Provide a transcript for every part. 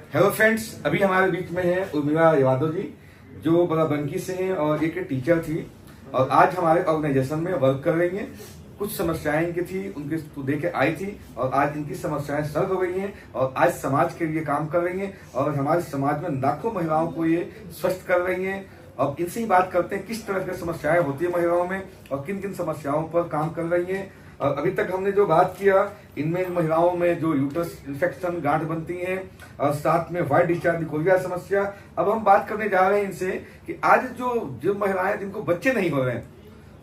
Hello friends, अभी हमारे बीच में है उर्मिला यादव जी, जो बंकी से हैं और एक टीचर थी और आज हमारे ऑर्गेनाइजेशन में वर्क कर रही हैं। कुछ समस्याएं इनकी थी, उनके देके आई थी और आज इनकी समस्याएं सॉल्व हो गई हैं और आज समाज के लिए काम कर रही हैं और हमारे समाज में लाखों महिलाओं को ये स्वस्थ कर रही हैं। और इनसे ही बात करते हैं किस तरह की समस्याएं होती है महिलाओं में और किन किन समस्याओं पर काम कर रही हैं। और अभी तक हमने जो बात किया, इनमें महिलाओं में जो यूट्रस इन्फेक्शन, गांठ बनती है और साथ में व्हाइट डिस्चार्ज निकोरिया समस्या। अब हम बात करने जा रहे हैं इनसे कि आज जो महिलाएं जिनको बच्चे नहीं हो रहे हैं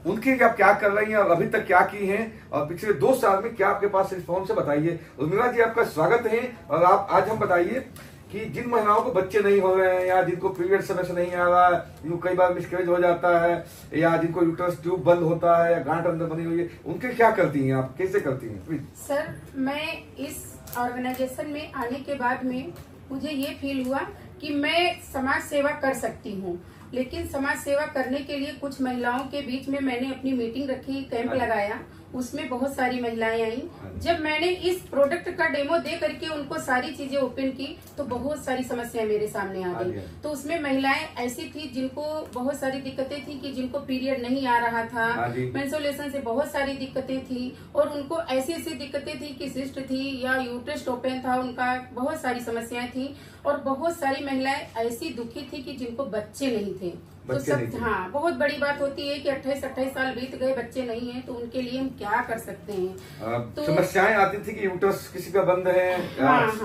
उनके लिए आप क्या कर रही हैं और अभी तक क्या की हैं और पिछले 2 साल में क्या आपके पास रिस्पॉन्स है, बताइए। उर्मिला जी, आपका स्वागत है। और आप आज हम बताइए कि जिन महिलाओं को बच्चे नहीं हो रहे हैं या जिनको पीरियड समय से नहीं आ रहा है, जिनको कई बार मिसकैरेज हो जाता है या जिनको यूट्रस ट्यूब बंद होता है या गांठ अंदर बनी हुई है, उनके क्या करती हैं आप, कैसे करती हैं प्लीज? सर, मैं इस ऑर्गेनाइजेशन में आने के बाद में मुझे ये फील हुआ कि मैं समाज सेवा कर सकती हूँ, लेकिन समाज सेवा करने के लिए कुछ महिलाओं के बीच में मैंने अपनी मीटिंग रखी, कैंप लगाया, उसमें बहुत सारी महिलाएं आई। जब मैंने इस प्रोडक्ट का डेमो दे करके उनको सारी चीजें ओपन की तो बहुत सारी समस्याएं मेरे सामने आ गई। तो उसमें महिलाएं ऐसी थी जिनको बहुत सारी दिक्कतें थी कि जिनको पीरियड नहीं आ रहा था, मेंस्ट्रुएशन से बहुत सारी दिक्कतें थी और उनको ऐसी ऐसी दिक्कतें थी कि सिस्ट थी या यूट्रस ओपन था, उनका बहुत सारी समस्याएं थी। और बहुत सारी महिलाएं ऐसी दुखी थी कि जिनको बच्चे नहीं थे। तो सब हाँ, बहुत बड़ी बात होती है कि 28 साल बीत गए, बच्चे नहीं हैं, तो उनके लिए हम क्या कर सकते हैं। तो समस्याएं आती थी कि यूट्रस किसी का बंद है,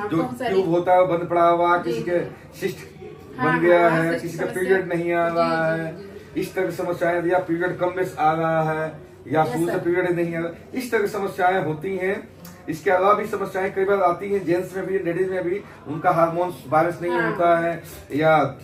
जो ट्यूब होता है बंद पड़ा हुआ, किसी के सिस्ट बन गया है, किसी का पीरियड नहीं आ रहा है, इस तरह की समस्याएं, या पीरियड कम में आ रहा है या शुरू से पीरियड नहीं आ रहा, इस तरह की समस्याएं होती हैं। इसके अलावा भी समस्याएं कई बार आती हैं, जेंट्स में भी, लेडीज में भी, उनका हार्मोन्स बैलेंस नहीं होता है या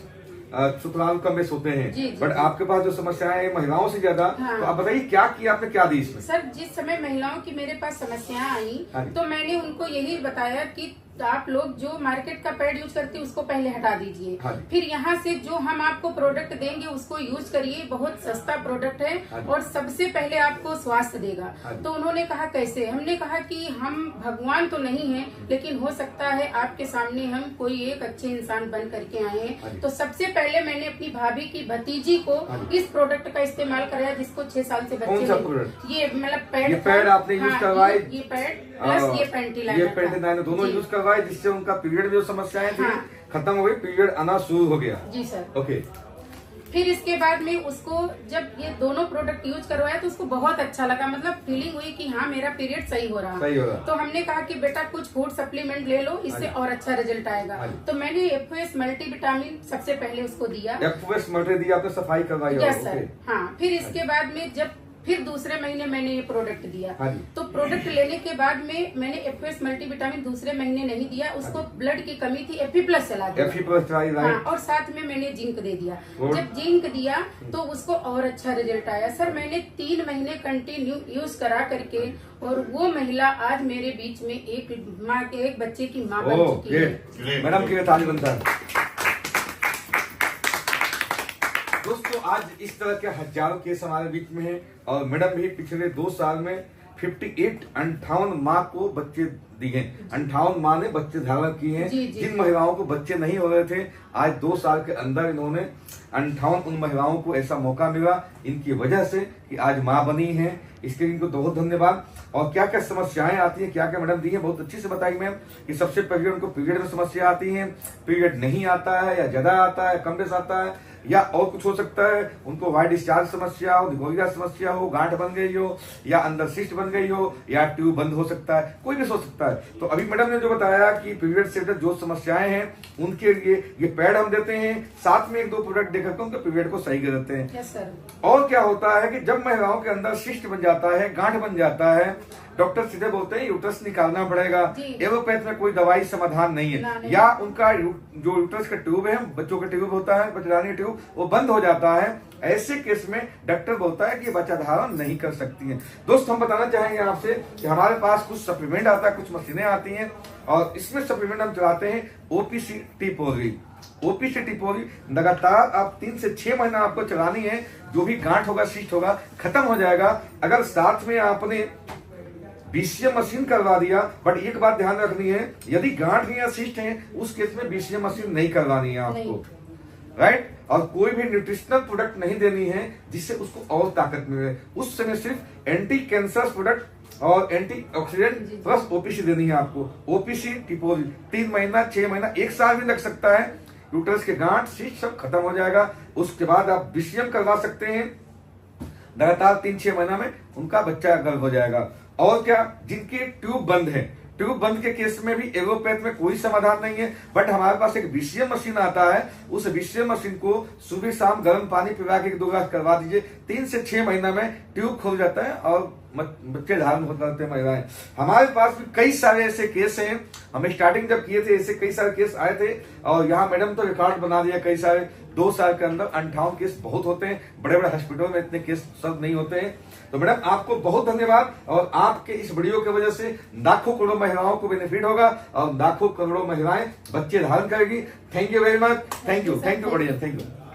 शुक्राणु कम बेस होते हैं। बट आपके पास जो समस्याएं है महिलाओं से ज्यादा, तो आप बताइए क्या किया आपने, क्या दी इसमें? सर, जिस समय महिलाओं की मेरे पास समस्याएं आई तो मैंने उनको यही बताया कि आप लोग जो मार्केट का पैड यूज करते हैं उसको पहले हटा दीजिए, फिर यहाँ से जो हम आपको प्रोडक्ट देंगे उसको यूज करिए, बहुत सस्ता प्रोडक्ट है और सबसे पहले आपको स्वास्थ्य देगा। तो उन्होंने कहा कैसे? हमने कहा कि हम भगवान तो नहीं है, लेकिन हो सकता है आपके सामने हम कोई एक अच्छे इंसान बन करके आए हैं। तो सबसे पहले मैंने अपनी भाभी की भतीजी को इस प्रोडक्ट का इस्तेमाल कराया, जिसको 6 साल से बच्चे ये मतलब पैड आपने यूज करवाई, ये पैड प्लस ये पेंटिलाइन दोनों यूज करवाए, जिससे उनका पीरियड जो समस्याएं थी खत्म हो गई, पीरियड आना शुरू हो गया। जी सर। ओके। फिर इसके बाद में उसको जब ये दोनों प्रोडक्ट यूज करवाया तो उसको बहुत अच्छा लगा, मतलब फीलिंग हुई कि हाँ मेरा पीरियड सही हो रहा। तो हमने कहा कि बेटा कुछ फूड सप्लीमेंट ले लो, इससे और अच्छा रिजल्ट आएगा। तो मैंने FOS मल्टीविटामिन सबसे पहले उसको दिया। FOS मल्टी दिया आपने, सफाई करवाई? Yes sir. हाँ, फिर इसके बाद में जब फिर दूसरे महीने मैंने ये प्रोडक्ट दिया। तो प्रोडक्ट लेने के बाद में मैंने FOS मल्टीविटामिन दूसरे महीने नहीं दिया, उसको ब्लड की कमी थी, Fe+ चला दिया। हाँ, और साथ में मैंने जिंक दे दिया। जब जिंक दिया तो उसको और अच्छा रिजल्ट आया। सर, मैंने 3 महीने कंटिन्यू यूज करा करके और वो महिला आज मेरे बीच में एक बच्चे की माँ बन चुकी है। मैडम की ताली बनता है। दोस्तों, आज इस तरह के हजारों केस हमारे बीच में हैं और मैडम भी पिछले 2 साल में 58 माँ को बच्चे दिए, 58 माँ ने बच्चे धारण किए हैं। जिन महिलाओं को बच्चे नहीं हो रहे थे, आज 2 साल के अंदर इन्होंने 58 उन महिलाओं को ऐसा मौका मिला इनकी वजह से कि आज माँ बनी है। इसके लिए इनको बहुत धन्यवाद। और क्या क्या समस्याएं आती हैं, क्या क्या मैडम दी है, बहुत अच्छी से बताई मैम कि सबसे पहले उनको पीरियड में समस्या आती है, पीरियड नहीं आता है या ज्यादा आता है, कम बेस आता है या और कुछ हो सकता है, उनको व्हाइट डिस्चार्ज समस्या हो, निकोरिया समस्या हो, गांठ बन गई हो या अंदर सिस्ट बन गई हो या ट्यूब बंद हो सकता है, कोई भी हो सकता है। तो अभी मैडम ने जो बताया कि पीरियड से जो समस्याएं हैं उनके लिए ये पैड हम देते हैं, साथ में 1-2 प्रोडक्ट देकर उनके पीरियड को सही कर देते हैं। Yes sir. और क्या होता है कि जब महिलाओं के अंदर सिस्ट बन जाता है, गांठ बन जाता है, डॉक्टर सीधे बोलते हैं यूट्रस निकालना पड़ेगा। एलोपैथ में कोई दवाई समाधान नहीं है, या उनका जो यूट्रस का ट्यूब है, बच्चों का ट्यूब होता है, बच्चेदानी ट्यूब, वो बंद हो जाता है। ऐसे केस में डॉक्टर बोलता है कि बच्चा धारण नहीं कर सकती है। दोस्त, हम बताना चाहेंगे आपसे कि हमारे पास कुछ सप्लीमेंट आता है, कुछ मशीनें आती हैं और इसमें सप्लीमेंट हम चलाते हैं OPC टिपोरी। OPC टिपोरी लगातार आप 3 से 6 महीना आपको चलानी है। जो भी गांठ होगा, सिस्ट होगा, खत्म हो जाएगा। अगर साथ में आपने बीसीएम मशीन करवा दिया, बट एक बात ध्यान रखनी है, यदि गांठ या सिस्ट है उस केस में बीसीएम मशीन नहीं करवानी है आपको, राइट। और कोई भी न्यूट्रिशनल प्रोडक्ट नहीं देनी है जिससे उसको और ताकत मिले। उस समय सिर्फ एंटी कैंसर प्रोडक्ट और एंटी ऑक्सीडेंट प्लस ओपीसी देनी है आपको। ओपीसी टिपोल 3 महीना, 6 महीना, 1 साल भी लग सकता है। यूट्रस के गांठ सिस्ट सब खत्म हो जाएगा। उसके बाद आप बीसीएम करवा सकते हैं, लगातार 3-6 महीना में उनका बच्चा गर्भ हो जाएगा। और क्या, जिनके ट्यूब बंद है, ट्यूब बंद के केस में भी एलोपैथ में कोई समाधान नहीं है, बट हमारे पास एक बीसीएम मशीन आता है। उस बीसीएम मशीन को सुबह शाम गर्म पानी पिला के 2 गिलास करवा दीजिए, 3 से 6 महीना में ट्यूब खुल जाता है और बच्चे धारण हो जाते हैं महिलाएं। हमारे पास भी कई सारे ऐसे केस हैं। हमें स्टार्टिंग जब किए थे ऐसे कई सारे केस आए थे, और यहाँ मैडम तो रिकॉर्ड बना दिया कई सारे। 2 साल के अंदर 58 केस बहुत होते हैं, बड़े बड़े हॉस्पिटल में इतने केस सब नहीं होते हैं। तो मैडम आपको बहुत धन्यवाद, और आपके इस वीडियो की वजह से लाखों करोड़ों महिलाओं को बेनिफिट होगा और लाखों करोड़ों महिलाएं बच्चे धारण करेगी। Thank you very much, thank you बढ़िया, थैंक यू।